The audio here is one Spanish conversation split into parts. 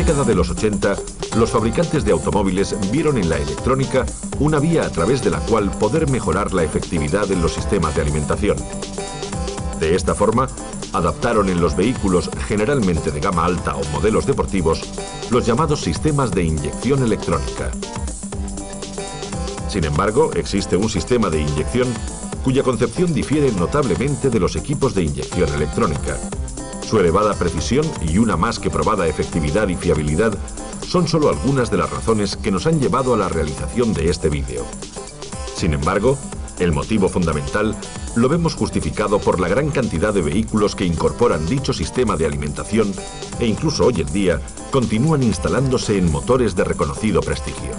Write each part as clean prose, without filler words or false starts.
década de los 80, los fabricantes de automóviles vieron en la electrónica una vía a través de la cual poder mejorar la efectividad en los sistemas de alimentación. De esta forma, adaptaron en los vehículos generalmente de gama alta o modelos deportivos los llamados sistemas de inyección electrónica. Sin embargo, existe un sistema de inyección cuya concepción difiere notablemente de los equipos de inyección electrónica. Su elevada precisión y una más que probada efectividad y fiabilidad son solo algunas de las razones que nos han llevado a la realización de este vídeo. Sin embargo, el motivo fundamental lo vemos justificado por la gran cantidad de vehículos que incorporan dicho sistema de alimentación e incluso hoy en día continúan instalándose en motores de reconocido prestigio.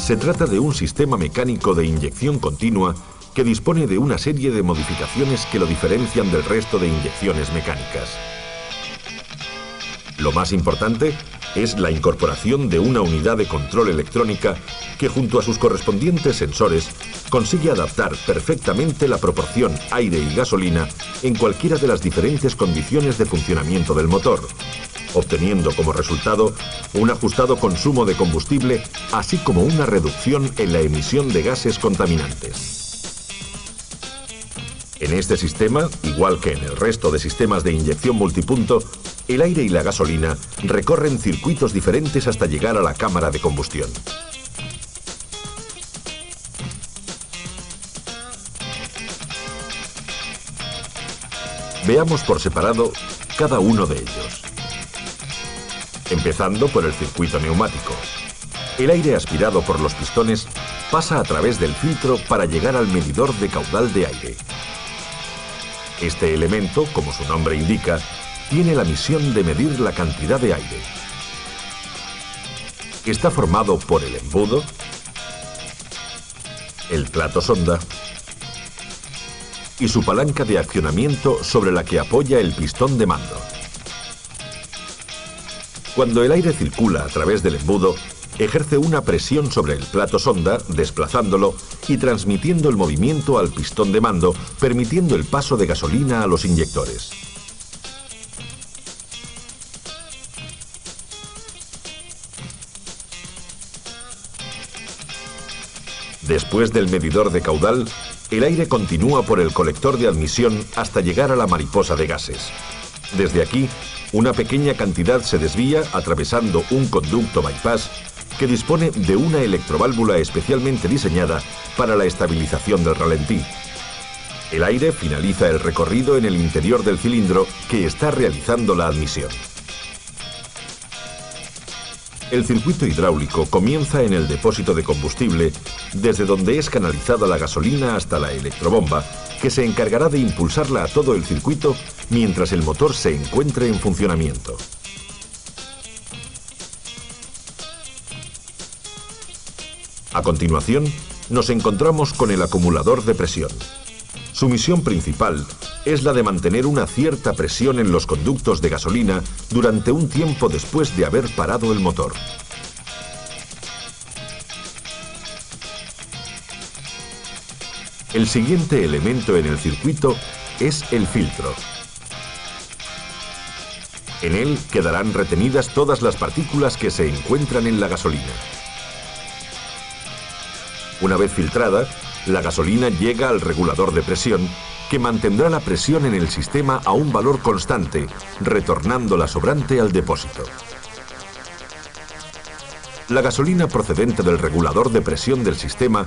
Se trata de un sistema mecánico de inyección continua que dispone de una serie de modificaciones que lo diferencian del resto de inyecciones mecánicas. Lo más importante es la incorporación de una unidad de control electrónica que, junto a sus correspondientes sensores, consigue adaptar perfectamente la proporción aire y gasolina en cualquiera de las diferentes condiciones de funcionamiento del motor, obteniendo como resultado un ajustado consumo de combustible, así como una reducción en la emisión de gases contaminantes. En este sistema, igual que en el resto de sistemas de inyección multipunto, el aire y la gasolina recorren circuitos diferentes hasta llegar a la cámara de combustión. Veamos por separado cada uno de ellos. Empezando por el circuito neumático. El aire aspirado por los pistones pasa a través del filtro para llegar al medidor de caudal de aire. Este elemento, como su nombre indica, tiene la misión de medir la cantidad de aire. Está formado por el embudo, el plato sonda y su palanca de accionamiento sobre la que apoya el pistón de mando. Cuando el aire circula a través del embudo, ejerce una presión sobre el plato sonda, desplazándolo y transmitiendo el movimiento al pistón de mando, permitiendo el paso de gasolina a los inyectores. Después del medidor de caudal, el aire continúa por el colector de admisión hasta llegar a la mariposa de gases. Desde aquí, una pequeña cantidad se desvía atravesando un conducto bypass que dispone de una electroválvula especialmente diseñada para la estabilización del ralentí. El aire finaliza el recorrido en el interior del cilindro que está realizando la admisión. El circuito hidráulico comienza en el depósito de combustible, desde donde es canalizada la gasolina hasta la electrobomba, que se encargará de impulsarla a todo el circuito mientras el motor se encuentre en funcionamiento. A continuación, nos encontramos con el acumulador de presión. Su misión principal es la de mantener una cierta presión en los conductos de gasolina durante un tiempo después de haber parado el motor. El siguiente elemento en el circuito es el filtro. En él quedarán retenidas todas las partículas que se encuentran en la gasolina. Una vez filtrada, la gasolina llega al regulador de presión, que mantendrá la presión en el sistema a un valor constante, retornando la sobrante al depósito. La gasolina procedente del regulador de presión del sistema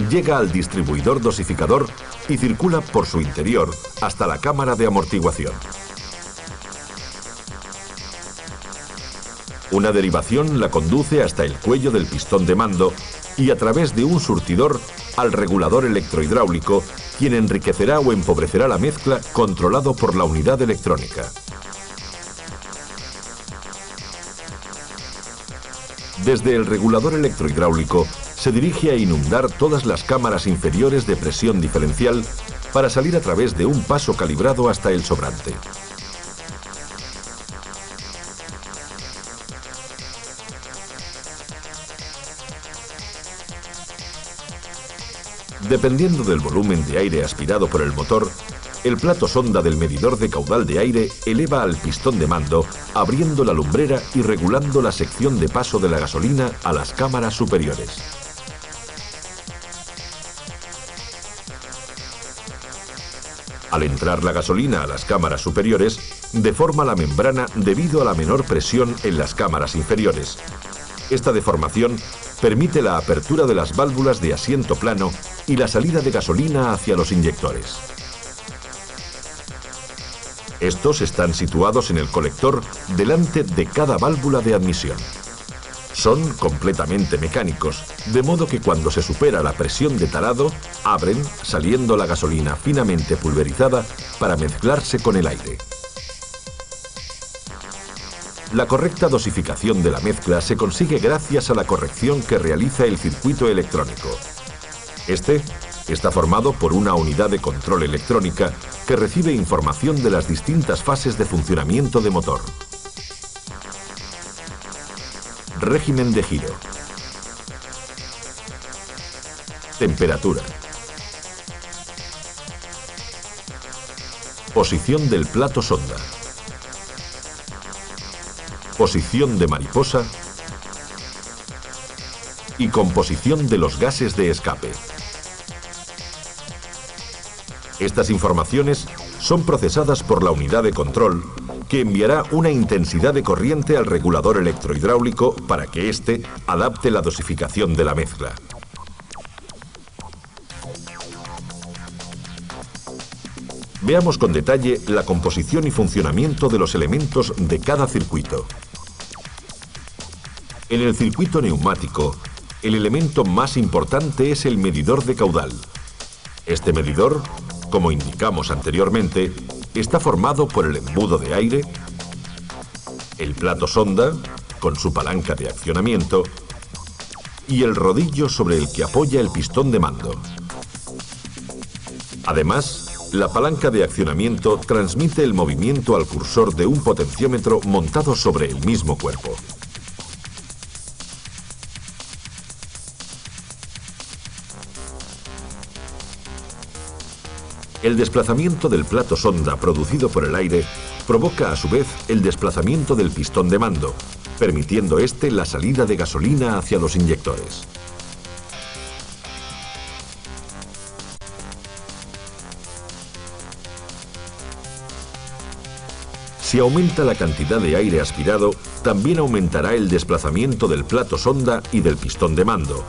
llega al distribuidor dosificador y circula por su interior hasta la cámara de amortiguación. Una derivación la conduce hasta el cuello del pistón de mando y a través de un surtidor al regulador electrohidráulico, quien enriquecerá o empobrecerá la mezcla controlado por la unidad electrónica. Desde el regulador electrohidráulico se dirige a inundar todas las cámaras inferiores de presión diferencial para salir a través de un paso calibrado hasta el sobrante. Dependiendo del volumen de aire aspirado por el motor, el plato sonda del medidor de caudal de aire eleva al pistón de mando, abriendo la lumbrera y regulando la sección de paso de la gasolina a las cámaras superiores. Al entrar la gasolina a las cámaras superiores, deforma la membrana debido a la menor presión en las cámaras inferiores. Esta deformación permite la apertura de las válvulas de asiento plano y la salida de gasolina hacia los inyectores. Estos están situados en el colector delante de cada válvula de admisión. Son completamente mecánicos, de modo que cuando se supera la presión de tarado, abren, saliendo la gasolina finamente pulverizada para mezclarse con el aire. La correcta dosificación de la mezcla se consigue gracias a la corrección que realiza el circuito electrónico. Este está formado por una unidad de control electrónica que recibe información de las distintas fases de funcionamiento de motor. Régimen de giro. Temperatura. Posición del plato sonda. Posición de mariposa y composición de los gases de escape. Estas informaciones son procesadas por la unidad de control, que enviará una intensidad de corriente al regulador electrohidráulico para que éste adapte la dosificación de la mezcla. Veamos con detalle la composición y funcionamiento de los elementos de cada circuito. En el circuito neumático, el elemento más importante es el medidor de caudal. Este medidor, como indicamos anteriormente, está formado por el embudo de aire, el plato sonda, con su palanca de accionamiento, y el rodillo sobre el que apoya el pistón de mando. Además, la palanca de accionamiento transmite el movimiento al cursor de un potenciómetro montado sobre el mismo cuerpo. El desplazamiento del plato sonda producido por el aire provoca a su vez el desplazamiento del pistón de mando, permitiendo este la salida de gasolina hacia los inyectores. Si aumenta la cantidad de aire aspirado, también aumentará el desplazamiento del plato sonda y del pistón de mando,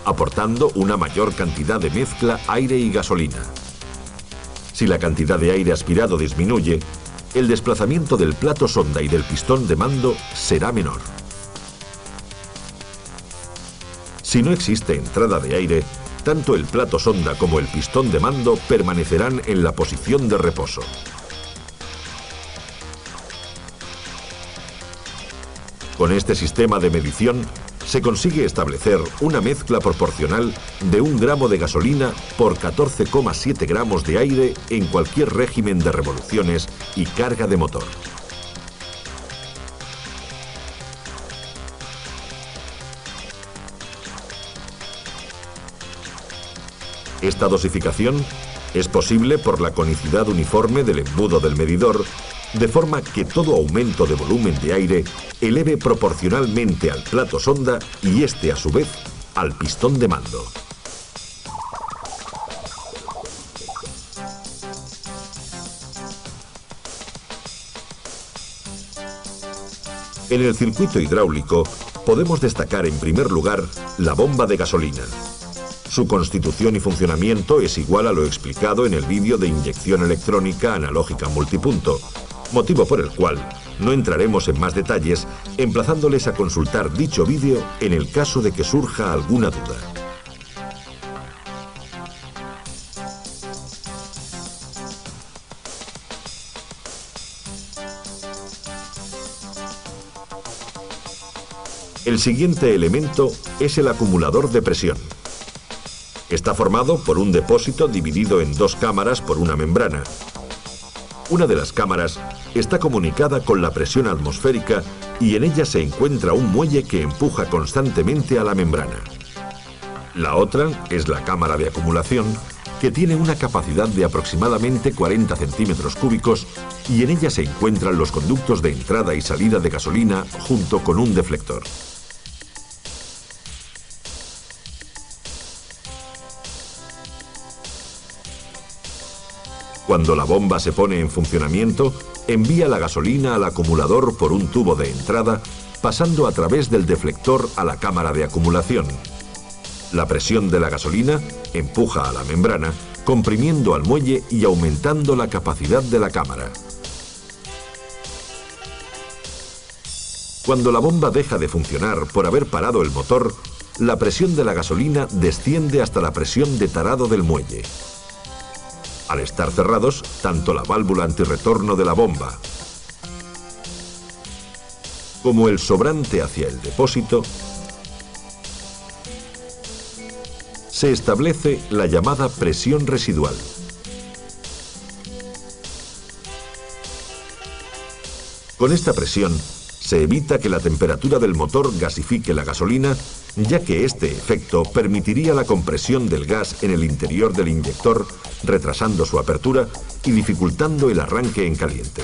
aportando una mayor cantidad de mezcla aire y gasolina. Si la cantidad de aire aspirado disminuye, el desplazamiento del plato sonda y del pistón de mando será menor. Si no existe entrada de aire, tanto el plato sonda como el pistón de mando permanecerán en la posición de reposo. Con este sistema de medición, se consigue establecer una mezcla proporcional de 1 gramo de gasolina por 14,7 gramos de aire en cualquier régimen de revoluciones y carga de motor. Esta dosificación es posible por la conicidad uniforme del embudo del medidor, de forma que todo aumento de volumen de aire eleve proporcionalmente al plato sonda y este a su vez al pistón de mando. En el circuito hidráulico podemos destacar en primer lugar la bomba de gasolina. Su constitución y funcionamiento es igual a lo explicado en el vídeo de inyección electrónica analógica multipunto, motivo por el cual no entraremos en más detalles, emplazándoles a consultar dicho vídeo en el caso de que surja alguna duda. El siguiente elemento es el acumulador de presión. Está formado por un depósito dividido en dos cámaras por una membrana. Una de las cámaras está comunicada con la presión atmosférica y en ella se encuentra un muelle que empuja constantemente a la membrana. La otra es la cámara de acumulación, que tiene una capacidad de aproximadamente 40 centímetros cúbicos y en ella se encuentran los conductos de entrada y salida de gasolina junto con un deflector. Cuando la bomba se pone en funcionamiento, envía la gasolina al acumulador por un tubo de entrada, pasando a través del deflector a la cámara de acumulación. La presión de la gasolina empuja a la membrana, comprimiendo al muelle y aumentando la capacidad de la cámara. Cuando la bomba deja de funcionar por haber parado el motor, la presión de la gasolina desciende hasta la presión de tarado del muelle. Al estar cerrados, tanto la válvula antirretorno de la bomba como el sobrante hacia el depósito, se establece la llamada presión residual. Con esta presión se evita que la temperatura del motor gasifique la gasolina, ya que este efecto permitiría la compresión del gas en el interior del inyector, retrasando su apertura y dificultando el arranque en caliente.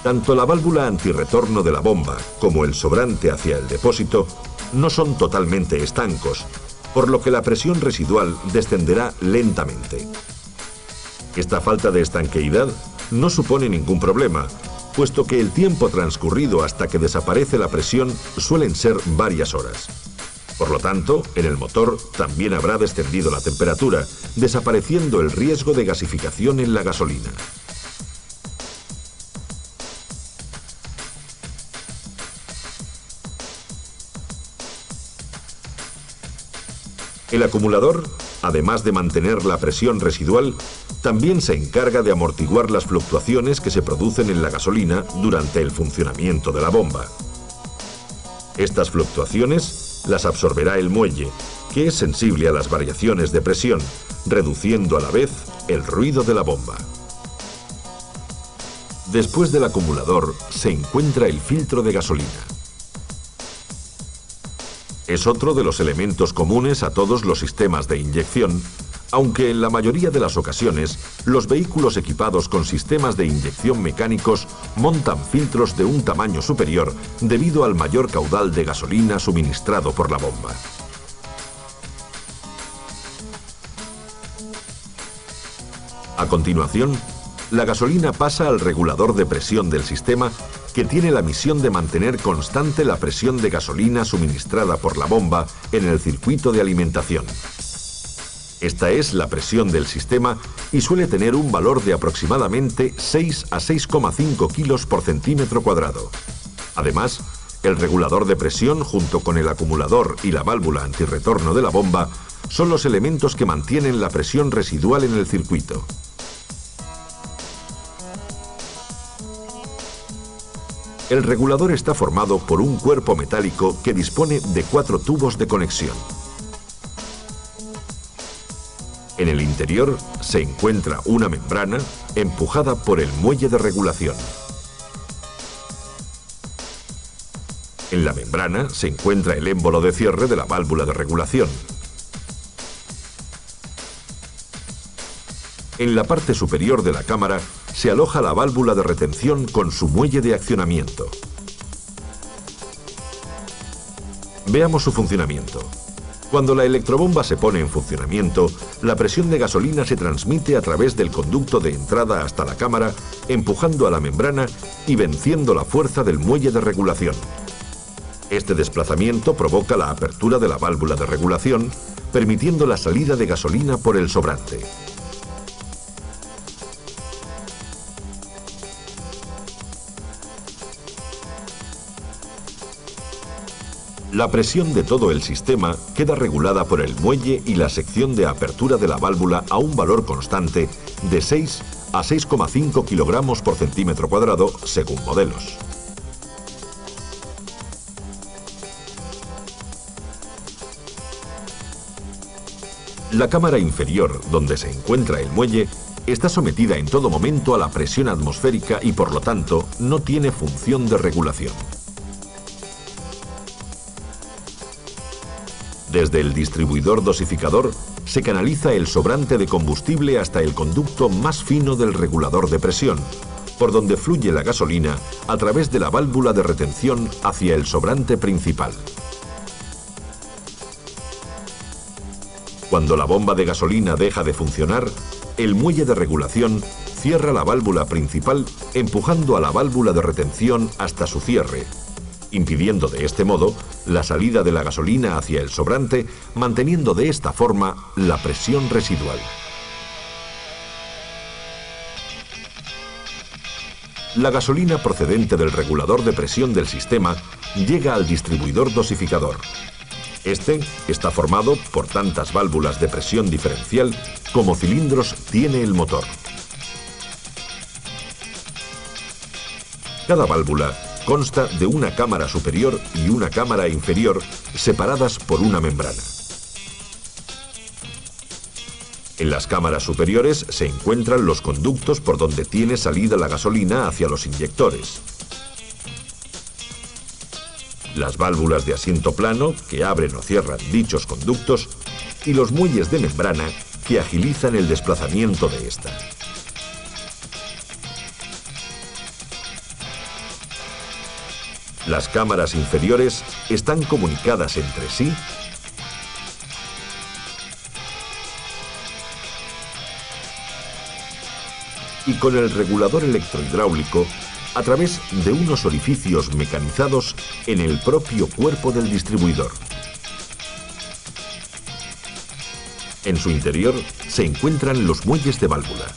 Tanto la válvula antirretorno de la bomba como el sobrante hacia el depósito no son totalmente estancos, por lo que la presión residual descenderá lentamente. Esta falta de estanqueidad no supone ningún problema, puesto que el tiempo transcurrido hasta que desaparece la presión suelen ser varias horas. Por lo tanto, en el motor también habrá descendido la temperatura, desapareciendo el riesgo de gasificación en la gasolina. El acumulador, además de mantener la presión residual, también se encarga de amortiguar las fluctuaciones que se producen en la gasolina durante el funcionamiento de la bomba. Estas fluctuaciones las absorberá el muelle, que es sensible a las variaciones de presión, reduciendo a la vez el ruido de la bomba. Después del acumulador se encuentra el filtro de gasolina. Es otro de los elementos comunes a todos los sistemas de inyección, aunque en la mayoría de las ocasiones los vehículos equipados con sistemas de inyección mecánicos montan filtros de un tamaño superior debido al mayor caudal de gasolina suministrado por la bomba. A continuación, la gasolina pasa al regulador de presión del sistema, que tiene la misión de mantener constante la presión de gasolina suministrada por la bomba en el circuito de alimentación. Esta es la presión del sistema y suele tener un valor de aproximadamente 6 a 6,5 kilos por centímetro cuadrado. Además, el regulador de presión junto con el acumulador y la válvula antirretorno de la bomba son los elementos que mantienen la presión residual en el circuito. El regulador está formado por un cuerpo metálico que dispone de 4 tubos de conexión. En el interior se encuentra una membrana empujada por el muelle de regulación. En la membrana se encuentra el émbolo de cierre de la válvula de regulación. En la parte superior de la cámara se aloja la válvula de retención con su muelle de accionamiento. Veamos su funcionamiento. Cuando la electrobomba se pone en funcionamiento, la presión de gasolina se transmite a través del conducto de entrada hasta la cámara, empujando a la membrana y venciendo la fuerza del muelle de regulación. Este desplazamiento provoca la apertura de la válvula de regulación, permitiendo la salida de gasolina por el sobrante. La presión de todo el sistema queda regulada por el muelle y la sección de apertura de la válvula a un valor constante de 6 a 6,5 kilogramos por centímetro cuadrado según modelos. La cámara inferior, donde se encuentra el muelle, está sometida en todo momento a la presión atmosférica y por lo tanto no tiene función de regulación. Desde el distribuidor dosificador se canaliza el sobrante de combustible hasta el conducto más fino del regulador de presión, por donde fluye la gasolina a través de la válvula de retención hacia el sobrante principal. Cuando la bomba de gasolina deja de funcionar, el muelle de regulación cierra la válvula principal empujando a la válvula de retención hasta su cierre, impidiendo de este modo la salida de la gasolina hacia el sobrante, manteniendo de esta forma la presión residual. La gasolina procedente del regulador de presión del sistema llega al distribuidor dosificador. Este está formado por tantas válvulas de presión diferencial como cilindros tiene el motor. Cada válvula consta de una cámara superior y una cámara inferior separadas por una membrana. En las cámaras superiores se encuentran los conductos por donde tiene salida la gasolina hacia los inyectores. Las válvulas de asiento plano que abren o cierran dichos conductos y los muelles de membrana que agilizan el desplazamiento de esta. Las cámaras inferiores están comunicadas entre sí y con el regulador electrohidráulico a través de unos orificios mecanizados en el propio cuerpo del distribuidor. En su interior se encuentran los muelles de válvula.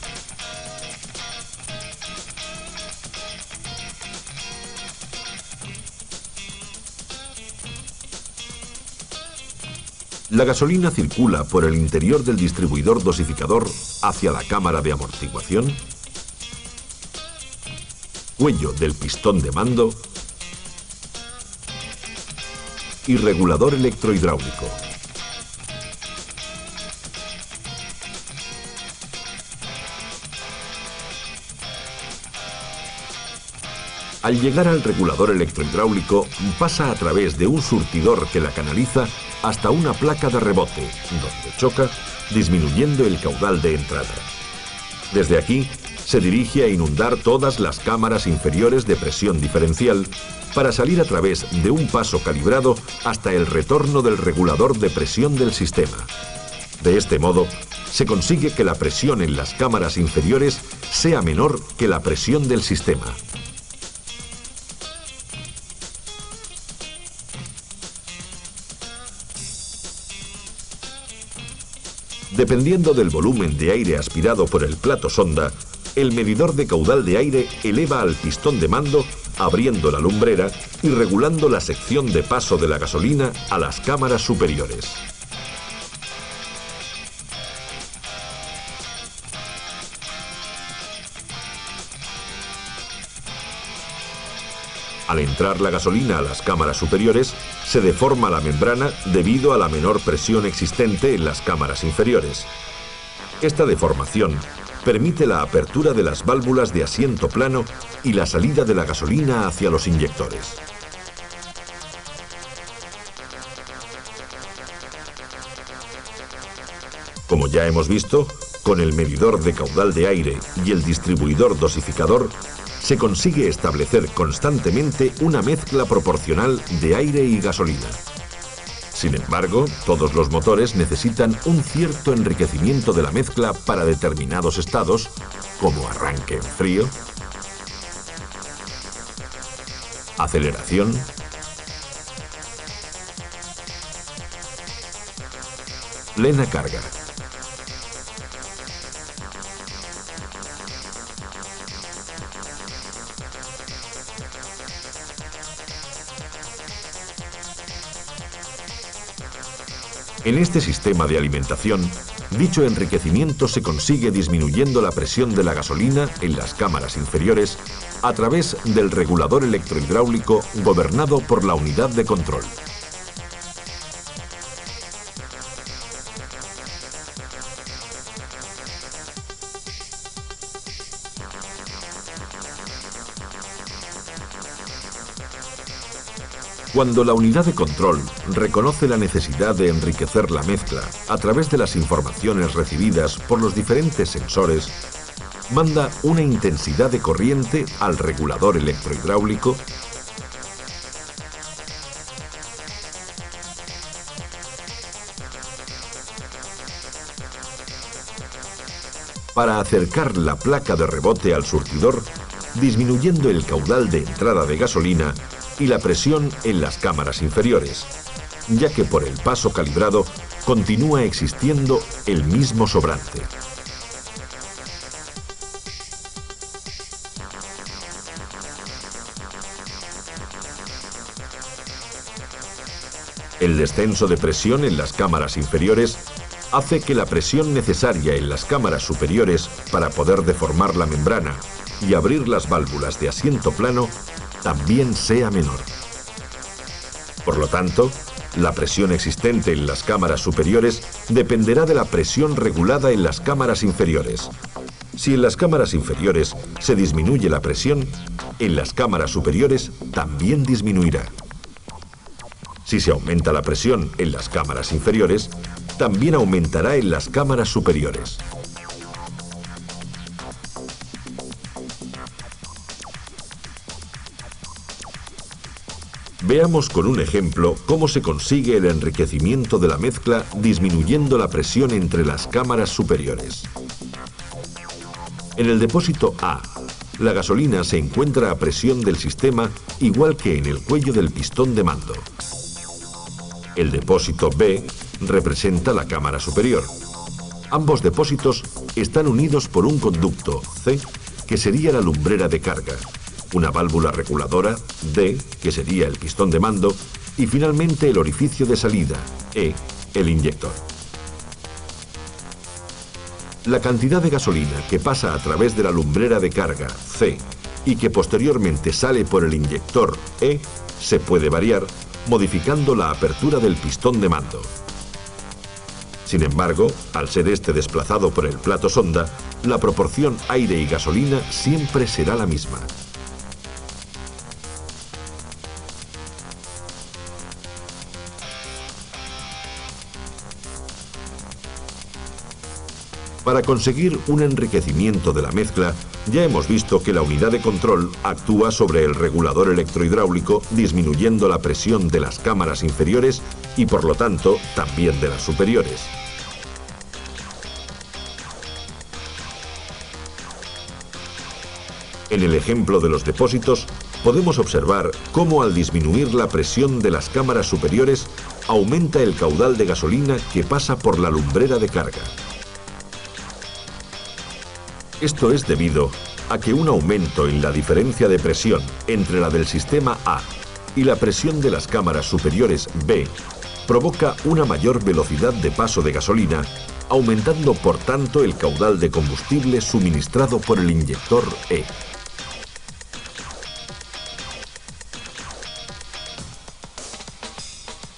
La gasolina circula por el interior del distribuidor dosificador hacia la cámara de amortiguación, cuello del pistón de mando y regulador electrohidráulico. Al llegar al regulador electrohidráulico, pasa a través de un surtidor que la canaliza hasta una placa de rebote, donde choca, disminuyendo el caudal de entrada. Desde aquí, se dirige a inundar todas las cámaras inferiores de presión diferencial para salir a través de un paso calibrado hasta el retorno del regulador de presión del sistema. De este modo, se consigue que la presión en las cámaras inferiores sea menor que la presión del sistema. Dependiendo del volumen de aire aspirado por el plato sonda, el medidor de caudal de aire eleva al pistón de mando, abriendo la lumbrera y regulando la sección de paso de la gasolina a las cámaras superiores. Al entrar la gasolina a las cámaras superiores, se deforma la membrana debido a la menor presión existente en las cámaras inferiores. Esta deformación permite la apertura de las válvulas de asiento plano y la salida de la gasolina hacia los inyectores. Como ya hemos visto, con el medidor de caudal de aire y el distribuidor dosificador, se consigue establecer constantemente una mezcla proporcional de aire y gasolina. Sin embargo, todos los motores necesitan un cierto enriquecimiento de la mezcla para determinados estados, como arranque en frío, aceleración, plena carga. En este sistema de alimentación, dicho enriquecimiento se consigue disminuyendo la presión de la gasolina en las cámaras inferiores a través del regulador electrohidráulico gobernado por la unidad de control. Cuando la unidad de control reconoce la necesidad de enriquecer la mezcla a través de las informaciones recibidas por los diferentes sensores, manda una intensidad de corriente al regulador electrohidráulico para acercar la placa de rebote al surtidor, disminuyendo el caudal de entrada de gasolina y la presión en las cámaras inferiores, ya que por el paso calibrado continúa existiendo el mismo sobrante. El descenso de presión en las cámaras inferiores hace que la presión necesaria en las cámaras superiores para poder deformar la membrana y abrir las válvulas de asiento plano también sea menor. Por lo tanto, la presión existente en las cámaras superiores dependerá de la presión regulada en las cámaras inferiores. Si en las cámaras inferiores se disminuye la presión, en las cámaras superiores también disminuirá. Si se aumenta la presión en las cámaras inferiores, también aumentará en las cámaras superiores. Veamos con un ejemplo cómo se consigue el enriquecimiento de la mezcla disminuyendo la presión entre las cámaras superiores. En el depósito A, la gasolina se encuentra a presión del sistema igual que en el cuello del pistón de mando. El depósito B representa la cámara superior. Ambos depósitos están unidos por un conducto C, que sería la lumbrera de carga, una válvula reguladora, D, que sería el pistón de mando, y finalmente el orificio de salida, E, el inyector. La cantidad de gasolina que pasa a través de la lumbrera de carga, C, y que posteriormente sale por el inyector, E, se puede variar modificando la apertura del pistón de mando. Sin embargo, al ser este desplazado por el plato sonda, la proporción aire y gasolina siempre será la misma. Para conseguir un enriquecimiento de la mezcla, ya hemos visto que la unidad de control actúa sobre el regulador electrohidráulico disminuyendo la presión de las cámaras inferiores y por lo tanto también de las superiores. En el ejemplo de los depósitos, podemos observar cómo al disminuir la presión de las cámaras superiores aumenta el caudal de gasolina que pasa por la lumbrera de carga. Esto es debido a que un aumento en la diferencia de presión entre la del sistema A y la presión de las cámaras superiores B provoca una mayor velocidad de paso de gasolina, aumentando por tanto el caudal de combustible suministrado por el inyector E.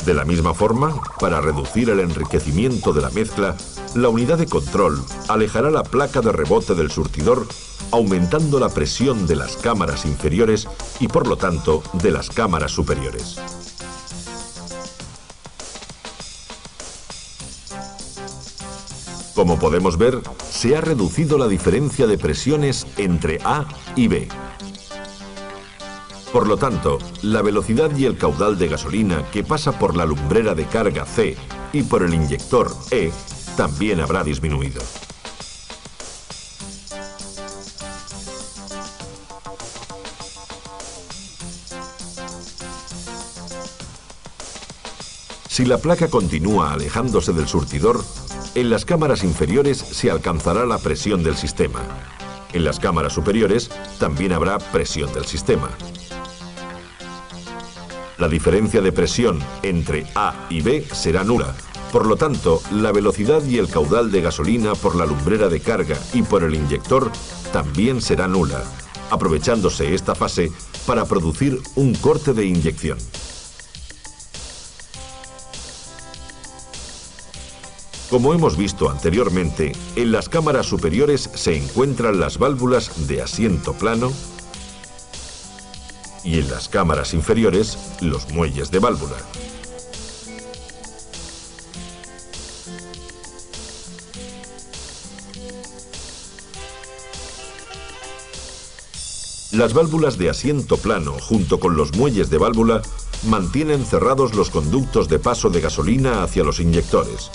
De la misma forma, para reducir el enriquecimiento de la mezcla, la unidad de control alejará la placa de rebote del surtidor, aumentando la presión de las cámaras inferiores y por lo tanto de las cámaras superiores. Como podemos ver, se ha reducido la diferencia de presiones entre A y B. Por lo tanto, la velocidad y el caudal de gasolina que pasa por la lumbrera de carga C y por el inyector E también habrá disminuido. Si la placa continúa alejándose del surtidor, en las cámaras inferiores se alcanzará la presión del sistema. En las cámaras superiores también habrá presión del sistema. La diferencia de presión entre A y B será nula, Por lo tanto, la velocidad y el caudal de gasolina por la lumbrera de carga y por el inyector también será nula, aprovechándose esta fase para producir un corte de inyección. Como hemos visto anteriormente, en las cámaras superiores se encuentran las válvulas de asiento plano y en las cámaras inferiores los muelles de válvula. Las válvulas de asiento plano junto con los muelles de válvula mantienen cerrados los conductos de paso de gasolina hacia los inyectores.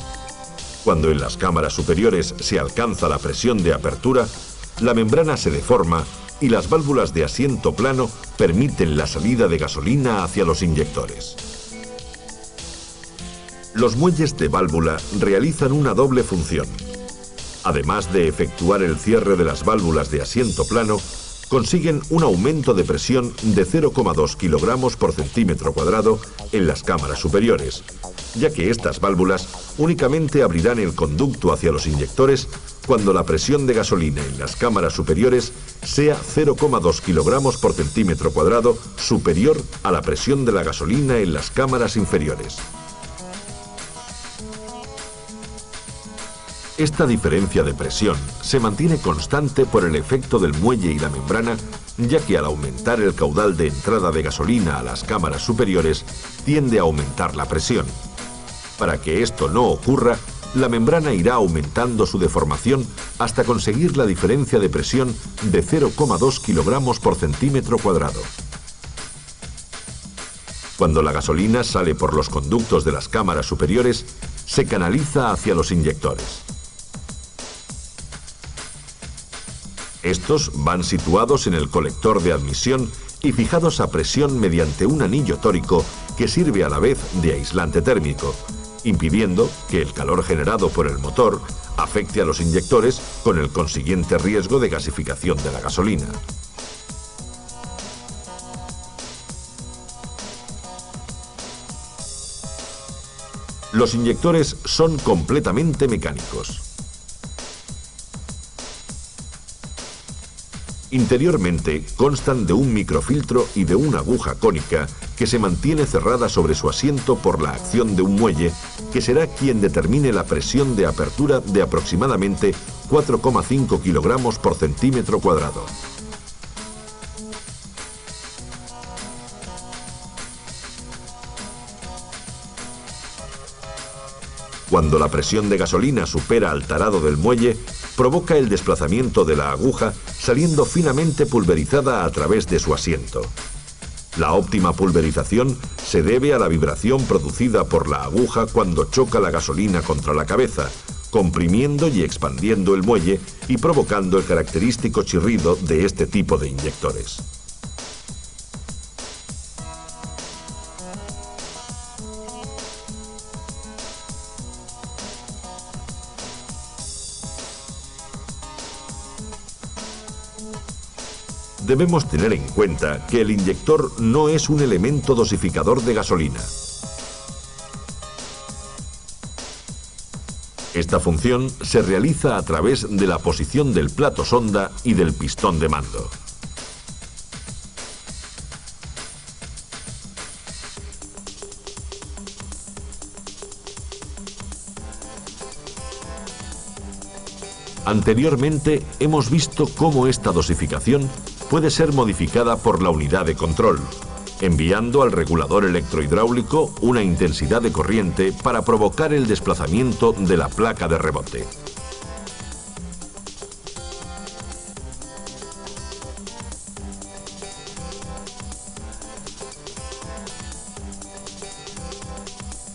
Cuando en las cámaras superiores se alcanza la presión de apertura, la membrana se deforma y las válvulas de asiento plano permiten la salida de gasolina hacia los inyectores. Los muelles de válvula realizan una doble función. Además de efectuar el cierre de las válvulas de asiento plano, consiguen un aumento de presión de 0,2 kilogramos por centímetro cuadrado en las cámaras superiores, ya que estas válvulas únicamente abrirán el conducto hacia los inyectores cuando la presión de gasolina en las cámaras superiores sea 0,2 kilogramos por centímetro cuadrado superior a la presión de la gasolina en las cámaras inferiores. Esta diferencia de presión se mantiene constante por el efecto del muelle y la membrana, ya que al aumentar el caudal de entrada de gasolina a las cámaras superiores, tiende a aumentar la presión. Para que esto no ocurra, la membrana irá aumentando su deformación hasta conseguir la diferencia de presión de 0,2 kilogramos por centímetro cuadrado. Cuando la gasolina sale por los conductos de las cámaras superiores, se canaliza hacia los inyectores. Estos van situados en el colector de admisión y fijados a presión mediante un anillo tórico que sirve a la vez de aislante térmico, impidiendo que el calor generado por el motor afecte a los inyectores con el consiguiente riesgo de gasificación de la gasolina. Los inyectores son completamente mecánicos. Interiormente constan de un microfiltro y de una aguja cónica que se mantiene cerrada sobre su asiento por la acción de un muelle que será quien determine la presión de apertura de aproximadamente 4,5 kilogramos por centímetro cuadrado. Cuando la presión de gasolina supera al tarado del muelle, provoca el desplazamiento de la aguja saliendo finamente pulverizada a través de su asiento. La óptima pulverización se debe a la vibración producida por la aguja cuando choca la gasolina contra la cabeza, comprimiendo y expandiendo el muelle y provocando el característico chirrido de este tipo de inyectores. Debemos tener en cuenta que el inyector no es un elemento dosificador de gasolina. Esta función se realiza a través de la posición del plato sonda y del pistón de mando. Anteriormente hemos visto cómo esta dosificación puede ser modificada por la unidad de control, enviando al regulador electrohidráulico una intensidad de corriente para provocar el desplazamiento de la placa de rebote.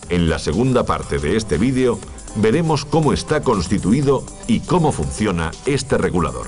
En la segunda parte de este vídeo veremos cómo está constituido y cómo funciona este regulador.